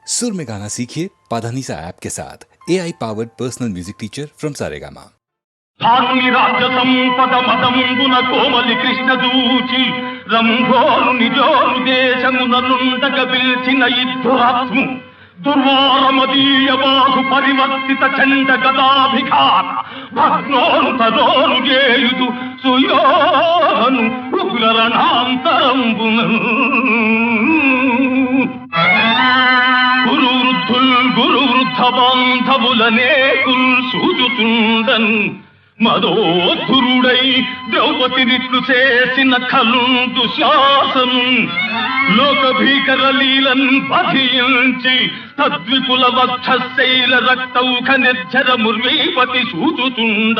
सुर में गाना सीखिए पाधानीसा ऐप के साथ AI powered personal music teacher from Saregama. ధారుని రాజ్య సంపద మదంబున కోమలి కృష్ణ దూచి రంభోరు నిజోరు దేశముననుండగ పిలిచిన ఇద్దురాత్ము దుర్వారమదీయ బాహు పరివర్తిత చండ గదాభిఘాత భగ్నోను తరోను చేయుదు సుయోను ఉగ్రరణాంతరంబున గురు వృద్ధ బాంధవులనే సూచుతుండన్ మదోధురుడై ద్రౌపదినిట్లు చేసిన కలుందు శాసం లోక భీకర లీలన్ పధించి తద్విపుల వక్షశైల రక్తౌఖ నిర్జర ముర్వీపతి సూచుతుండ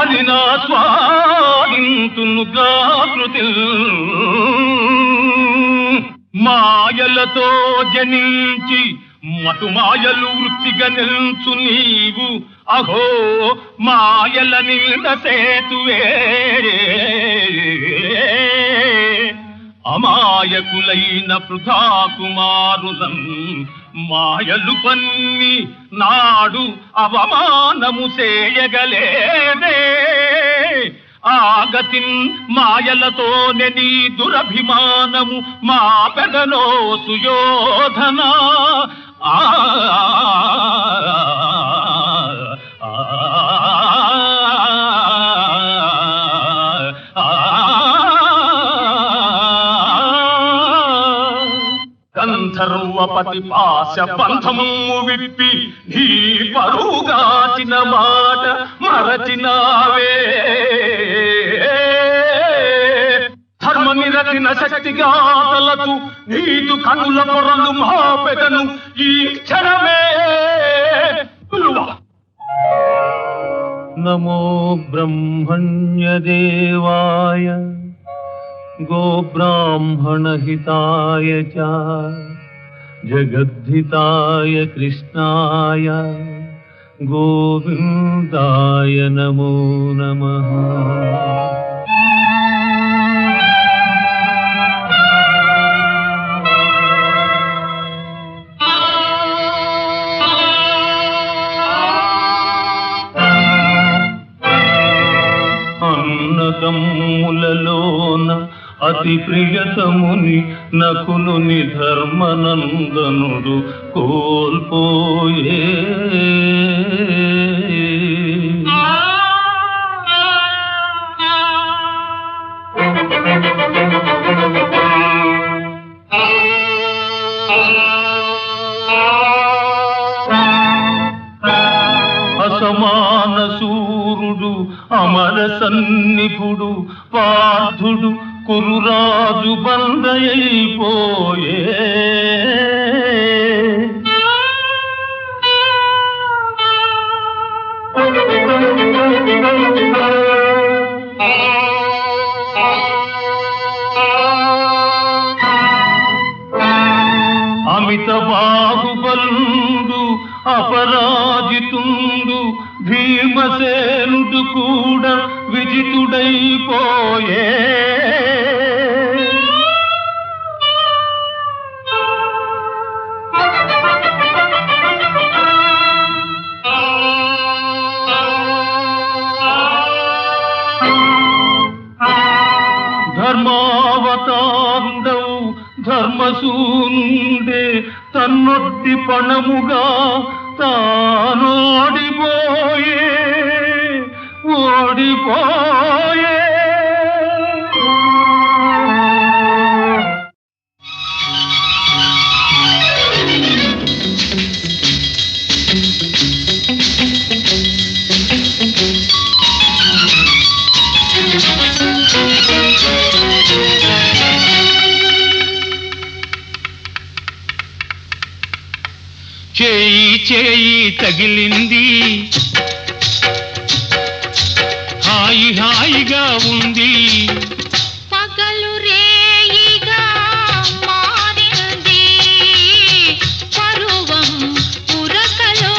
అది నా స్వాదింతును గాకృతి మాయలతో జనించి మటుమాయలు వృత్తిగా నిల్చు నీవు అహో మాయల నింద సేతువే అమాయకులైన పృథా కుమారులం మాయలు పన్ని నాడు అవమానము చేయగలేదే ఆగతిన్ మాయలతోనే నీ దురభిమానము మా పెదలో సుయోధన గంధర్వపతి పాశ బంధము విప్పి నీ పరుగాచిన మాట మరచినావే ధర్మనిరతిన శక్తిగా తలచు నీదు కనుల పొరలు మా పెదను ఈ క్షణమే నమో బ్రహ్మణ్య దేవాయ గోబ్రాహ్మణ హితాయ చ జగద్ధితాయ కృష్ణాయ గోవిందాయ నమో నమః. అన్నదమ్ములలోన అతి ప్రియతముని నకులుని ధర్మనందనుడు కోల్పోయే అసమాన సూరుడు అమర సన్నిపుడు పార్థుడు కురురాజు బందయైపోయే అమిత బాహుబలుడు అపరాజితుండు భీమసేనుడు కూడా విజితుడైపోయే ధర్మావతారుడవు ధర్మసూనుండే తన్నొట్టి పణముగా తానోడిపోయే ఓడిపోయే చేయి చేయి తగిలింది హాయి హాయిగా ఉంది పగలు రేయిగా మారింది పరువం ఉరకలో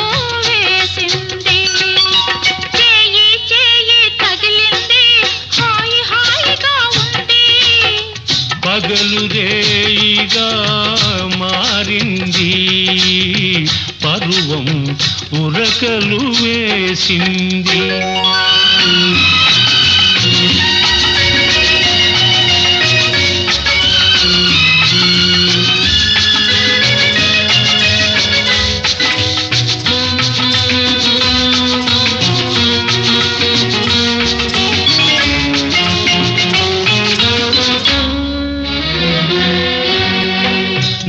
వేసింది చేయి చేయి తగిలింది హాయి హాయిగా ఉంది పగలు రేయిగా మారింది ఉరకలు వేసింది.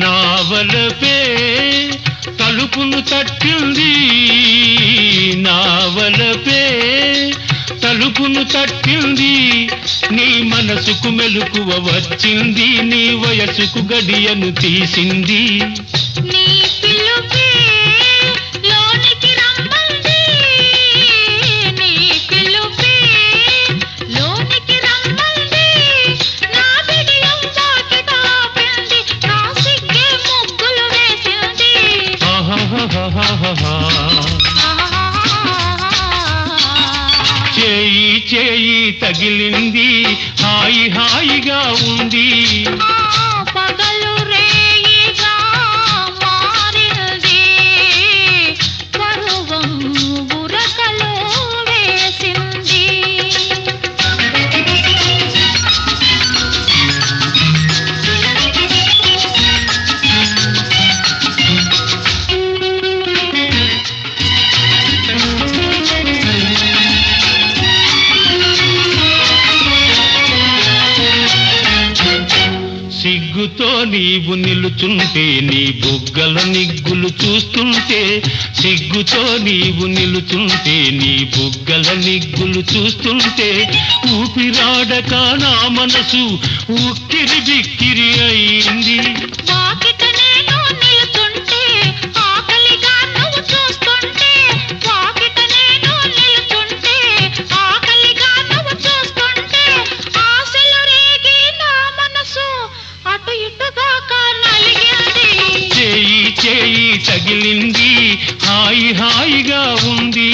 నావలపే తలుపును తట్టింది, నావలపే తలుపును తట్టింది. నీ మనసుకు మెలకువ వచ్చింది, నీ వయసుకు గడియను తీసింది. నీ పిలుపే లోనికి రమ్మంది, నీ పిలుపే లోనికి రమ్మంది. నా బిడియం వాకిట ఆపింది, నా సిగ్గే ముగ్గులు వేసింది. ఆహాహాహాహా. చేయి చేయి తగిలింది, హాయి హాయిగా ఉంది. పగలు రేయిగా మారింది, పరువం ఉరకలో వేసింది. సిగ్గుతో నీవు నిలుచుంటే, నీ బుగ్గల నిగ్గులు చూస్తుంటే, సిగ్గుతో నీవు నిలుచుంటే, నీ బుగ్గల నిగ్గులు చూస్తుంటే, ఊపిరాడక నా మనసు ఉక్కిరి బిక్కిరి అయింది. వాకిట నేను నిలుచుంటే, ఆకలిగా నువ్వు చూస్తుంటే, వాకిట నేను నిలుచుంటే, ఆకలిగా నువ్వు చూస్తుంటే, ఆశలు రేగి నా మనసు అటు ఇటుగా నలిగింది. చేయి చేయి తగిలింది, హాయి హాయిగా ఉంది.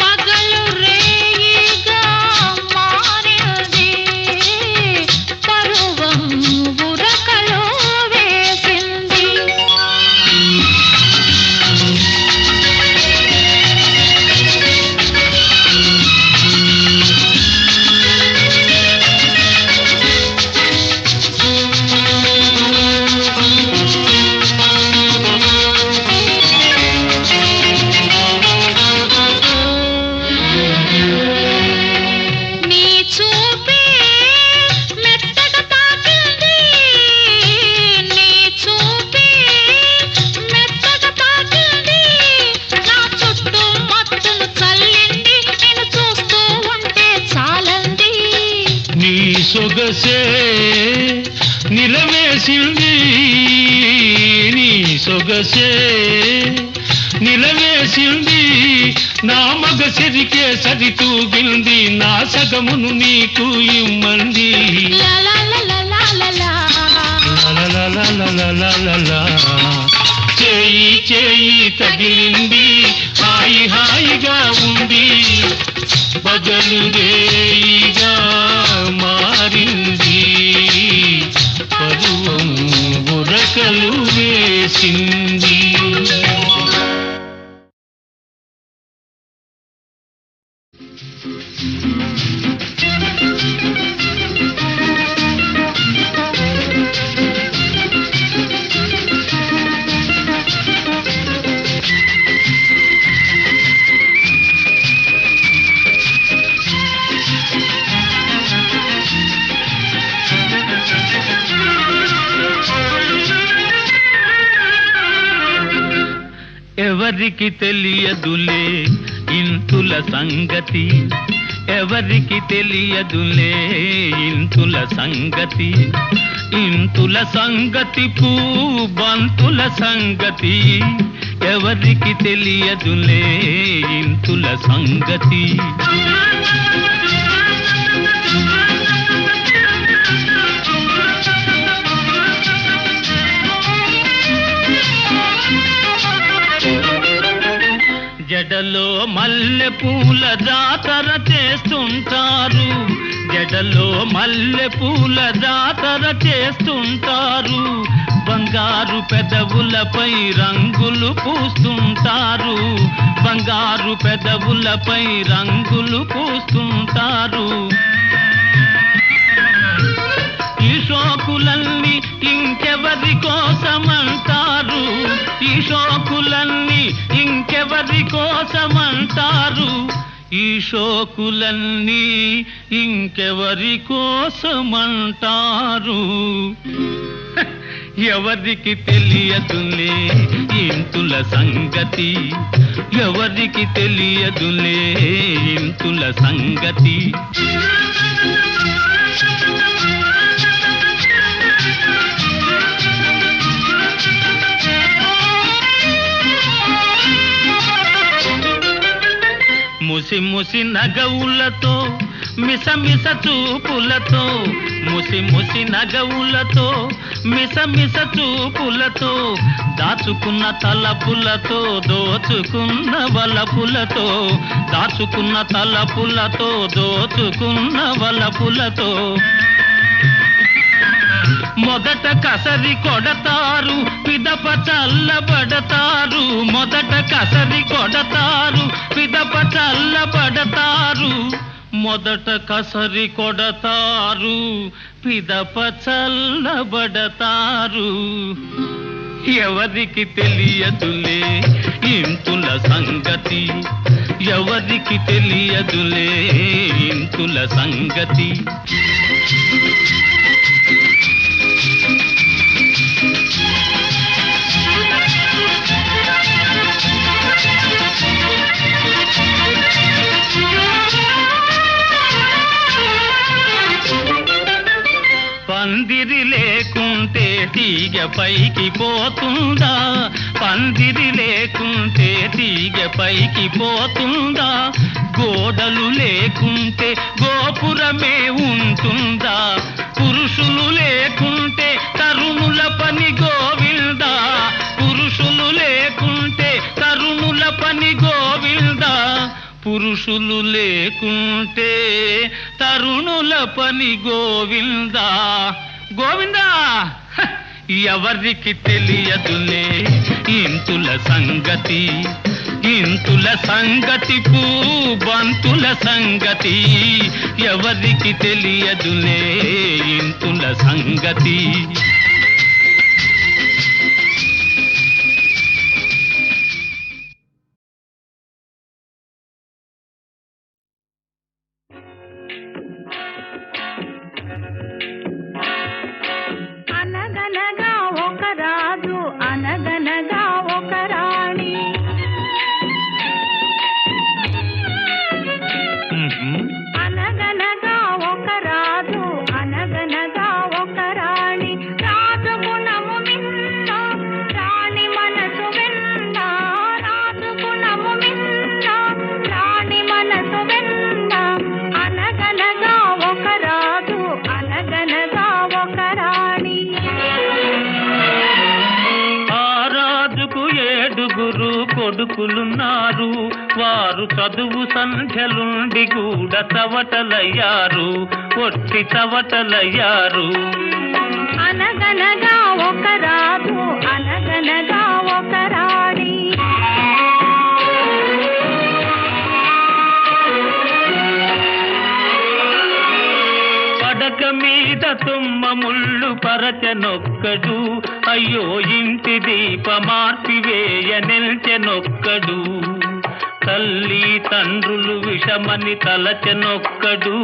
పగలు రేయిగా మారింది, పరువం ఉరకలో వేసింది. నీ చూపే మెత్తగా తాకింది, నీ చూపే మెత్తగా తాకింది. నా చుట్టూ మత్తును చల్లింది, నేను చూస్తూ ఉంటే చాలంది. నీ సొగసే నిలవేసింది, నీ సొగసే నిలవేసింది. నా మగ సిరికే సరితూగింది, నా సగమును నీకు ఇమ్మంది. లలలలలలలా. లలలలలలలలా. చేయి చేయి తగిలింది, హాయి హాయిగా ఉంది. పగలు రేయిగా మారింది, పరువం ఉరకలు వేసింది. ఎవరికి తెలియదులే ఇంతుల సంగతి, ఎవరికి తెలియదులే ఇంతుల సంగతి. ఇంతుల సంగతి బంతుల సంగతి, ఎవరికి తెలియదులే ఇంతుల సంగతి. జడలో మల్లె పూల జాతర చేస్తుంటారు, జడలో మల్లె పూల జాతర చేస్తుంటారు. బంగారు పెదవులపై రంగులు పూస్తుంటారు, బంగారు పెదవులపై రంగులు పూస్తుంటారు. ఈ షోకులన్నీ ఇంకెవరి కోసమంటారు, ఈ షోకులన్నీ ఇంకెవరి కోసమంటారు, ఈ షోకులన్నీ ఇంకెవరి కోసమంటారు. ఎవరికి తెలియదులే ఇంతుల సంగతి, ఎవరికి తెలియదులే ఇంతుల సంగతి. ముసి ముసి నగవులతో మిసమిస చూపులతో, ముసి ముసి నగవులతో మిసమిస చూపులతో, దాచుకున్న తలపులతో దోచుకున్న వలపులతో, దాచుకున్న తలపులతో దోచుకున్న వలపులతో. మొదట కసరి కొడతారు, పిదప చల్లబడతారు, మొదట కసరి కొడతారు, పిదప చల్లబడతారు, మొదట కసరి కొడతారు, పిదప చల్లబడతారు. ఎవరికి తెలియదులే ఇంతుల సంగతి, ఎవరికి తెలియదులే ఇంతుల సంగతి. పందిరి లేకుంటే తీగ పైకి పోతుందా, పందిరి లేకుంటే తీగ పైకి పోతుందా, గోడలు లేకుంటే గోపురమే ఉంటుందా, పురుషులు లేకుంటే తరుణుల పని గోవిందా, పురుషులు లేకుంటే తరుణుల పని గోవిందా, పురుషులు లేకుంటే తరుణుల పని గోవిందా, గోవిందా. ఎవరికి తెలియదులే ఇంతుల సంగతి, ఇంతుల సంగతి బంతుల సంగతి, ఎవరికి తెలియదులే ఇంతుల సంగతి. అనగనగా ఒక రాజు, అనగనగా ఒక రాణి, అనగనగా ఒక రాజు, అనగనగా ఒక రాణి. రాజు గుణము మిన్న, రాణి మనసు వెన్న, రాజు గుణము మిన్న, రాణి మనసు వెన్న. అనగనగా ఒక రాజు, అనగనగా ఒక రాణి. ఆ రాజుకు 7 కొడుకులున్నారు, వారు చదువు సంధ్యలుండి కూడా చవటలయ్యారు, ఒట్టి చవటలయ్యారు. అనగనగా ఒక రాజు, అనగనగా ఒక రాణి. పడక మీద తుమ్మ ముళ్ళు పరచనొక్కడు, అయ్యో ఇంటి దీప మార్పివేయ నిల్చెనొక్కడు, తల్లి తండ్రులు విషమని తలచెనొక్కడు,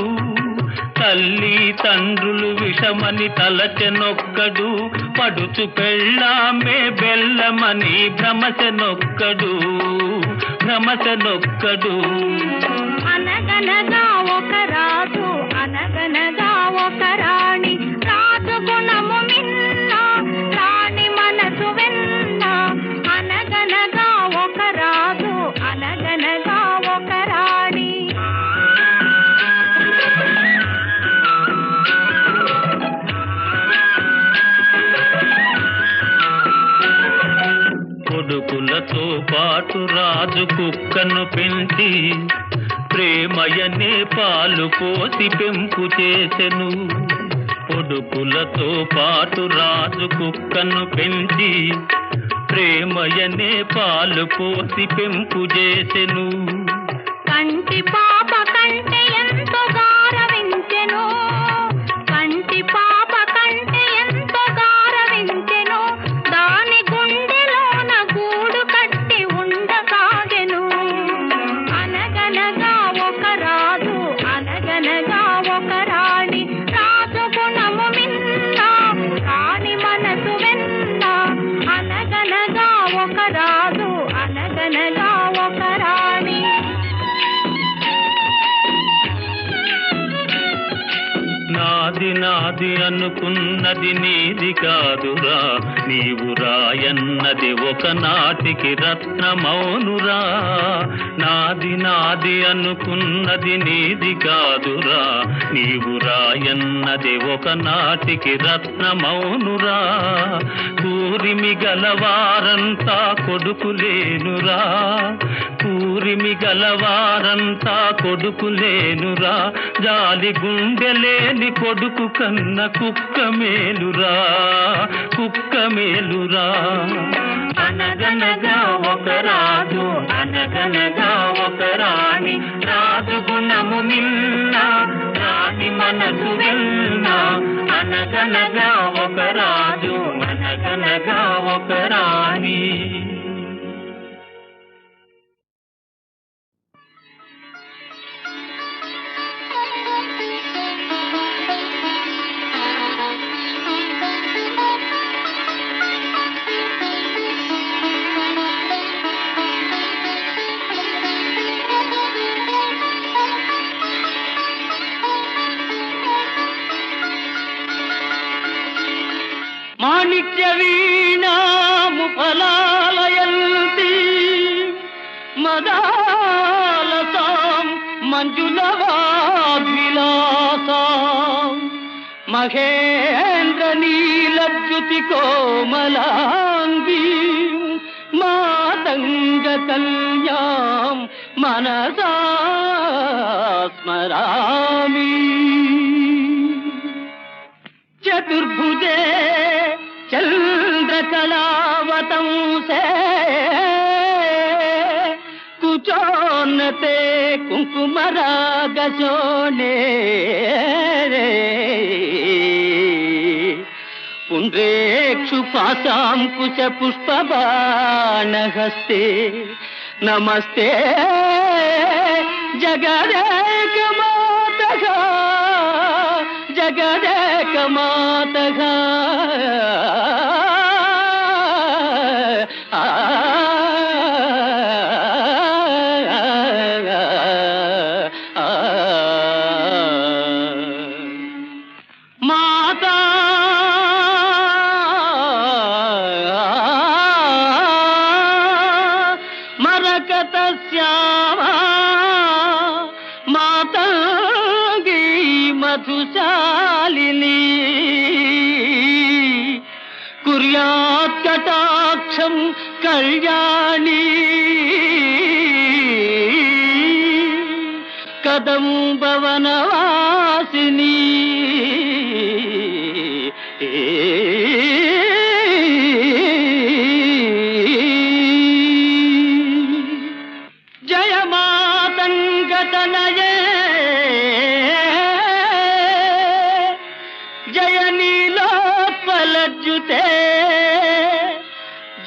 తల్లి తండ్రులు విషమని తలచెనొక్కడు, పడుచు పెళ్ళామే బెల్లమని భ్రమచెనొక్కడు, భ్రమచెనొక్కడు. అనగనగా ఒక రాజు, అనగనగా ఒక రాణి. రాజు గుణము మిన్న, రాణి మనసు వెన్న. అనగనగా ఒక రాజు, అనగనగా ఒక రాణి. కొడుకులతో పాటు రాజు కుక్కను పెంచి ప్రేమయనే పాలు పోసి పెంపు చేసెను, కొడుకులతో పాటు రాజు కుక్కను పెంచి ప్రేమయనే పాలు పోసి పెంపు చేసెను. కంటి పాప కంటే ఎంతో గారవించెను, కంటి పాప కంటే ఎంతో గారవించెను, దాని గుండెలోన గూడు కట్టి ఉండసాగెను. అనగనగా ఒక రాజు, అనగనగా ఒక రాణి, రాజు గుణము మిన్న, రాణి మనసు వెన్న. అనగనగా ఒక రాజు, అనగనగా ఒక రాణి. నాది నాది అనుకున్నది నీది కాదురా, నీవు రాయన్నది ఒకనాటికి రత్నమౌనురా. నాది నాది అనుకున్నది నీది కాదురా, నీవు రాయన్నది ఒకనాటికి రత్నమౌనురా. కూరిమి గలవారంతా కొడుకులేనురా, కూరిమి గలవారంతా కొడుకులేనురా, జాలి గుండెలేని కొడుకు కన్న కుక్క మేలురా, కుక్క మేలురా. అనగనగా ఒక రాజు, అనగనగా ఒక రాణి, రాజు గుణము మిన్న, రాణి మనసు వెన్న. అనగనగా ఒక రాజు, అనగనగా ఒక రాణి. మాణిక్య వీణాము ఫలాలయంతి మదాలసాం మంజులవాగ్విలాసాం మహేంద్ర నీలద్యుతి కోమలాంగీ మాతంగ కల్యాం మనసా స్మరామి. చతుర్భుజే చంద్రకళావతంసే కుచోన్నతే కుంకుమరాగశోనే పుండ్రేక్షు పాశాంకుశ పుష్పబాణహస్తే నమస్తే జగదేకమాతః జగదేకమాతః. మాతా మరకత శ్యామా మాతంగీ మధుశాలిని కుర్యాత్ కటాక్షం కళ్యాణి కదంబవనవాసిని. జయ మాతంగతనయే జయ నీలోత్పలజ్జుతే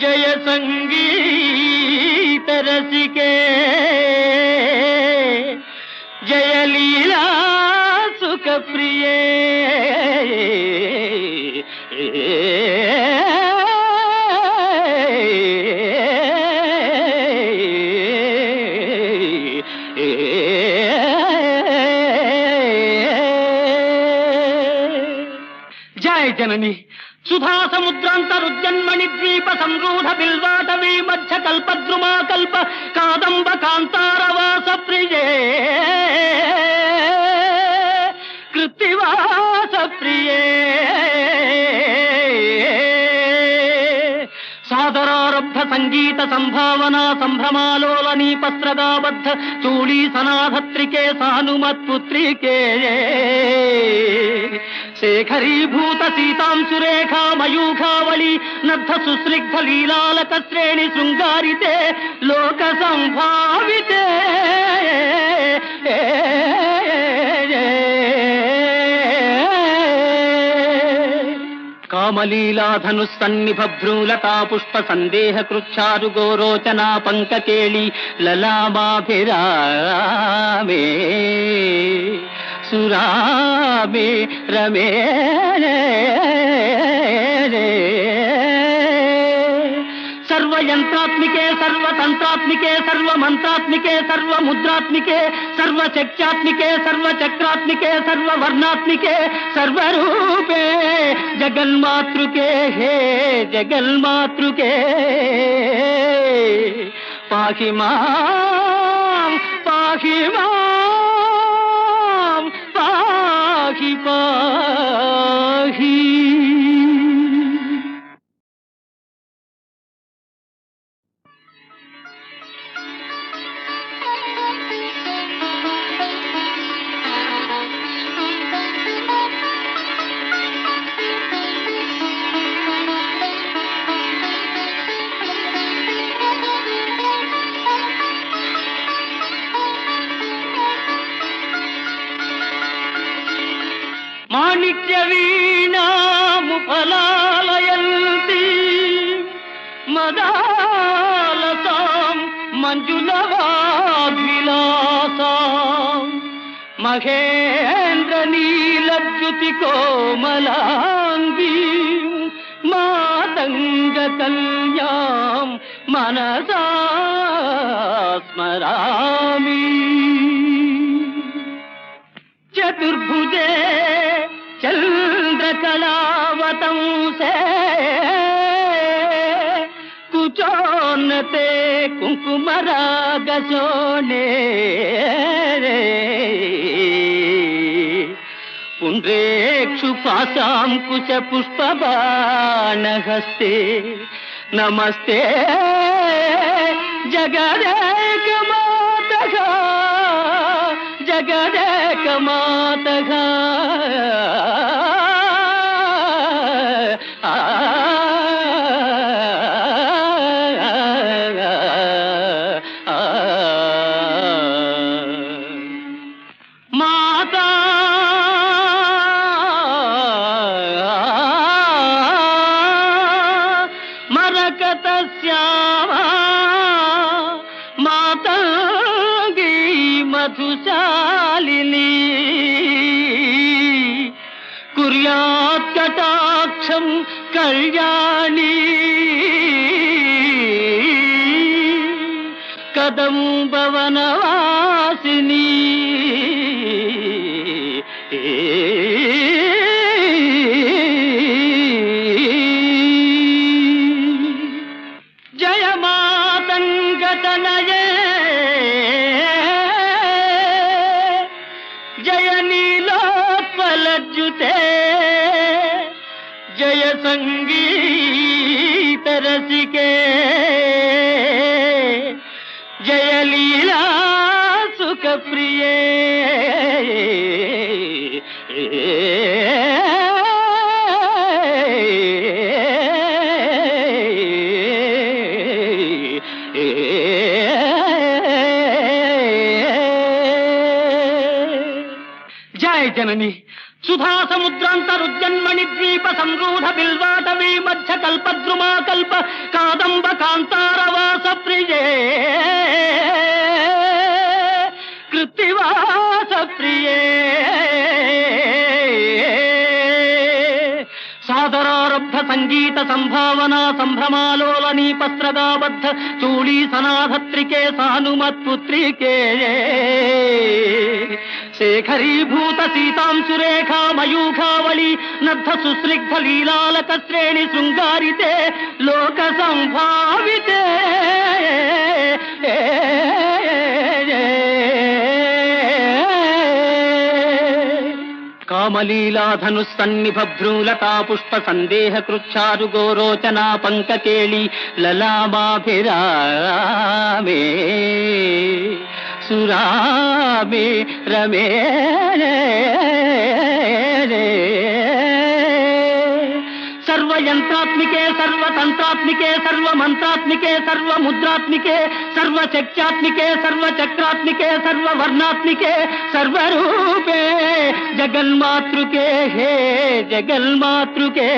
జయ సంగీత రసికే జయ లీలా సుఖ ప్రియే. జయ జనని సుధా సముద్రాంతరుజన్మణి ద్వీప సంరూఢ బిల్వాటవీ మధ్య కల్పద్రుమా కల్ప కాదంబ కాంతారవాస ప్రియే కృత్తివాస ప్రియే. సాదరారబ్ధ సంగీత సంభావనా సంభ్రమాలోలనీ పస్త్రగాబద్ధ చూళీ సనాధత్రికే సానుమత్పుత్రికే శేఖరీభూత సీతాంశురేఖా మయూఖావళి నద్ధ సుస్నిగ్ధ లీలాలక శ్రేణి శృంగారితే లోక సంభావితే కామలీలాధను సన్నిభ భ్రూలతా పుష్ప సందేహ కృచ్చారు గోరోచనా పంకకేళి లలామాభిరామే సురామే రమే సర్వయంత్రాత్మికే సర్వతంత్రాత్మికే సర్వమంత్రాత్మికే సర్వముద్రాత్మికే సర్వశక్త్యాత్మికే సర్వచక్రాత్మికే సర్వవర్ణాత్మికే సర్వరూపే జగన్మాతృకే హే జగన్మాతృకే పాహి మాం పాహి మాం పాహి పాహి. మాణిక్య వీణాముపలాలయంతి మదాలసాం మంజులవాగ్విలాసాం మహేంద్ర నీలద్యుతి కోమలాంగీ మాతంగ కన్యాం మనసా స్మరామి. చతుర్భుజే చంద్రకళావతంసే కుచోన్నతే కుంకుమరాగశోణే పుండ్రేక్షు పాశాంకుశ పుష్పబాణహస్తే నమస్తే జగదేకమాతగా జగదేకమాతగా మాతా మరకత శ్యామా మాతంగీ మధుశాలిని కుర్యాత్ కటాక్షం కళ్యాణి కదంబవనవాసిని జయ మాతంగతనయే జయ నీలోత్పలజ్జుతే జయ సంగీత రసికే జయ లీలా సుఖ ప్రియే జయ జనని సుధా సముద్రాంతరుజన్మణి ద్వీప సంరూఢ బిల్వాటవీ మధ్య కల్పద్రుమా కల్ప కాదంబ కాంతారవాస ప్రియే కృత్తివాస ప్రియే సాదరారబ్ధ సంగీత సంభావనా సంభ్రమాలోలనీ పస్త్రగాబద్ధ చూళీ సనాధత్రికే సానుమత్పుత్రికే శేఖరీభూత సీతాంశురేఖా మయూఖావళి నద్ధ సుస్నిగ్ధ లీలాలక శ్రేణి శృంగారితే లోక సంభావితే కామలీలాధను సన్నిభ భ్రూలతా పుష్ప సందేహ కృచ్చారు గోరోచనా పంకకేళి లలామాభిరామే సురామే రమే సర్వయంత్రాత్మికే సర్వతంత్రాత్మికే సర్వమంత్రాత్మికే సర్వముద్రాత్మికే సర్వశక్త్యాత్మికే సర్వచక్రాత్మికే సర్వవర్ణాత్మికే సర్వరూపే జగన్మాతృకే హే జగన్మాతృకే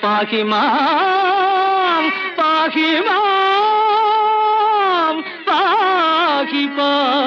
పాహి మాం పాహి మాం పాహి మాం